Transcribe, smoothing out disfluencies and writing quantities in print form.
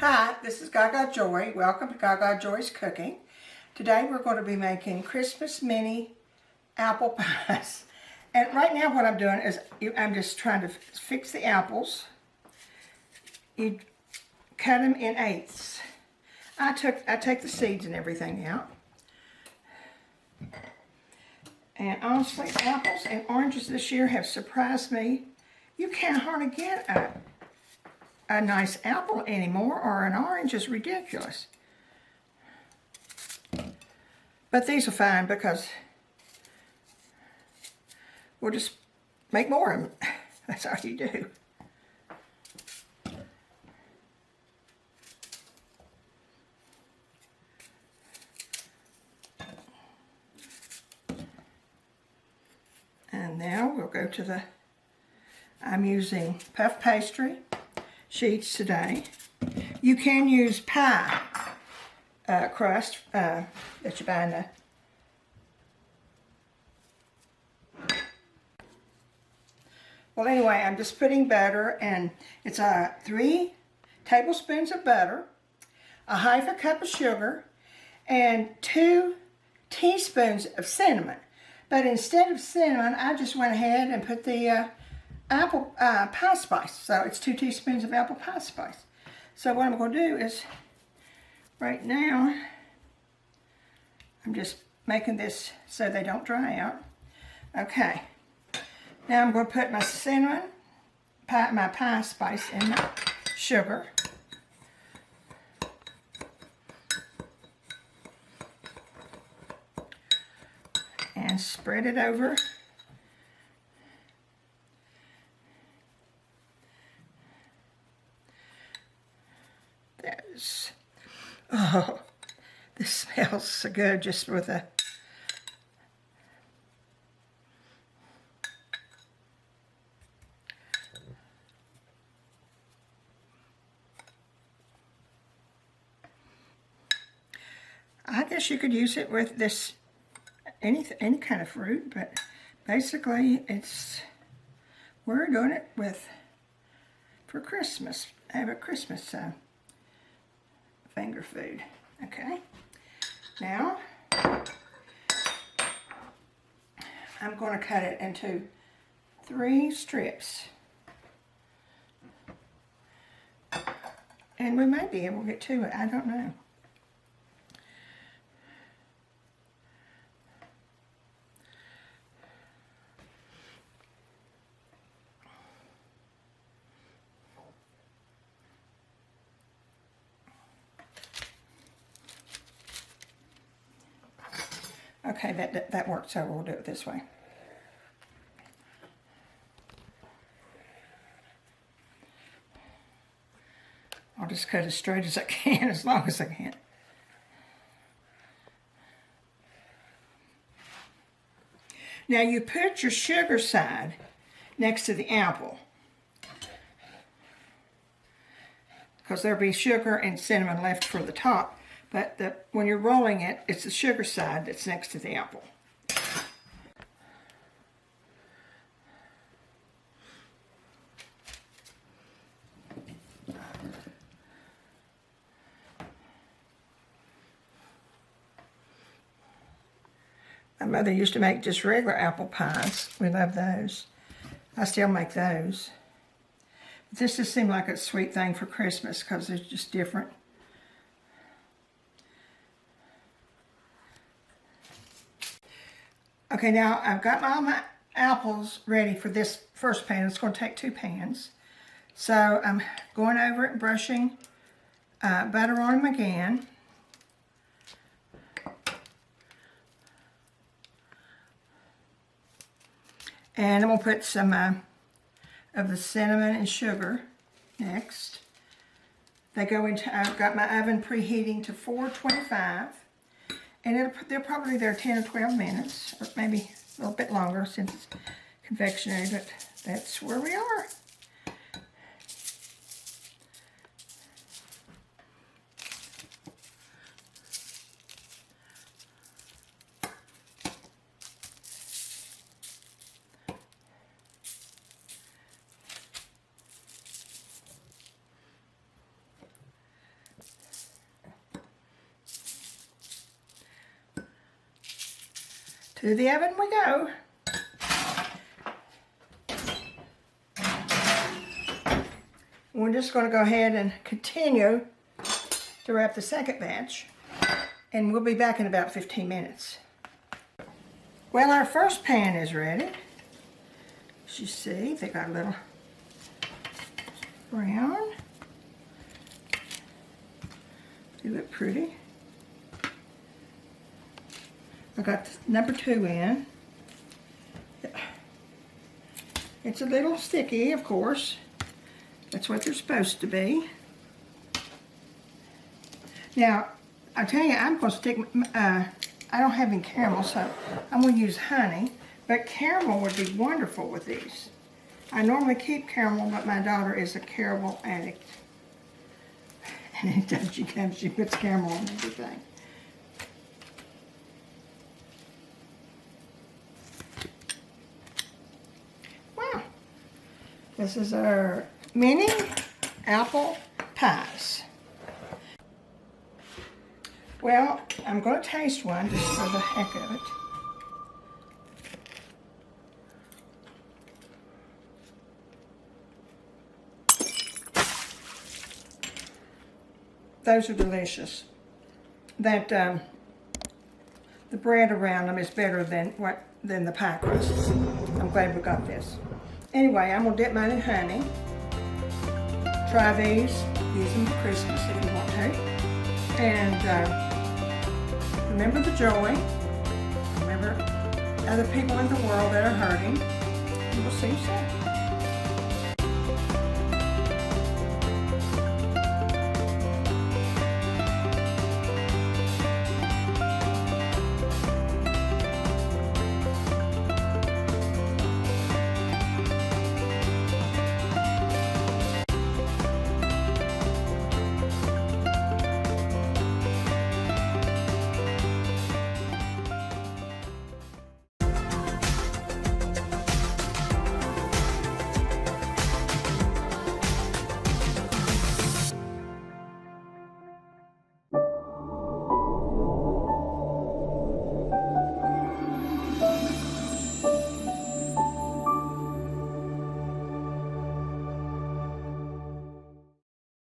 Hi, this is Gagajoy. Welcome to Gagajoy's Cooking. Today we're going to be making Christmas mini apple pies. And right now what I'm doing is I'm just trying to fix the apples. You cut them in eighths. I take the seeds and everything out. And honestly, apples and oranges this year have surprised me. You can't hardly get a nice apple anymore, or an orange is ridiculous. But these are fine because we'll just make more of them. That's all you do. And now we'll go to I'm using puff pastry sheets today. You can use pie crust that you buy in the well, anyway, I'm just putting butter, and it's 3 tablespoons of butter, a half a cup of sugar, and 2 teaspoons of cinnamon. But instead of cinnamon, I just went ahead and put the apple pie spice. So it's 2 teaspoons of apple pie spice. So what I'm going to do is, right now, I'm just making this so they don't dry out. Okay. Now I'm going to put my cinnamon, my pie spice in my sugar. And spread it over. Oh, this smells so good just with a I guess you could use it with this any kind of fruit, but basically we're doing it for Christmas. I have a Christmas finger food. Okay. Now I'm going to cut it into 3 strips. And we may be able to get to it. I don't know. Okay, that worked, so we'll do it this way. I'll just cut as straight as I can, as long as I can. Now you put your sugar side next to the apple, because there'll be sugar and cinnamon left for the top. But when you're rolling it, it's the sugar side that's next to the apple. My mother used to make just regular apple pies. We love those. I still make those. But this just seemed like a sweet thing for Christmas because it's just different. Okay, now I've got all my apples ready for this first pan. It's going to take 2 pans. So I'm going over it and brushing butter on them again. And I'm going to put some of the cinnamon and sugar next. They go into, I've got my oven preheating to 425. And they're probably there 10 or 12 minutes, or maybe a little bit longer since it's confectionery, but that's where we are. To the oven we go. We're just going to go ahead and continue to wrap the second batch, and we'll be back in about 15 minutes. Well, our first pan is ready. As you see, they got a little brown. They look pretty. I got number 2 in. It's a little sticky, of course. That's what they're supposed to be. Now, I tell you, I'm going to stick, I don't have any caramel, so I'm going to use honey. But caramel would be wonderful with these. I normally keep caramel, but my daughter is a caramel addict. And anytime she comes, she puts caramel on everything. Wow. This is our mini apple pies. Well, I'm going to taste one just for the heck of it. Those are delicious. That the bread around them is better than the pie crust. I'm glad we got this. Anyway, I'm gonna dip mine in honey. Try these. Use them for Christmas if you want to. And remember the joy. Remember other people in the world that are hurting. And we'll see you soon.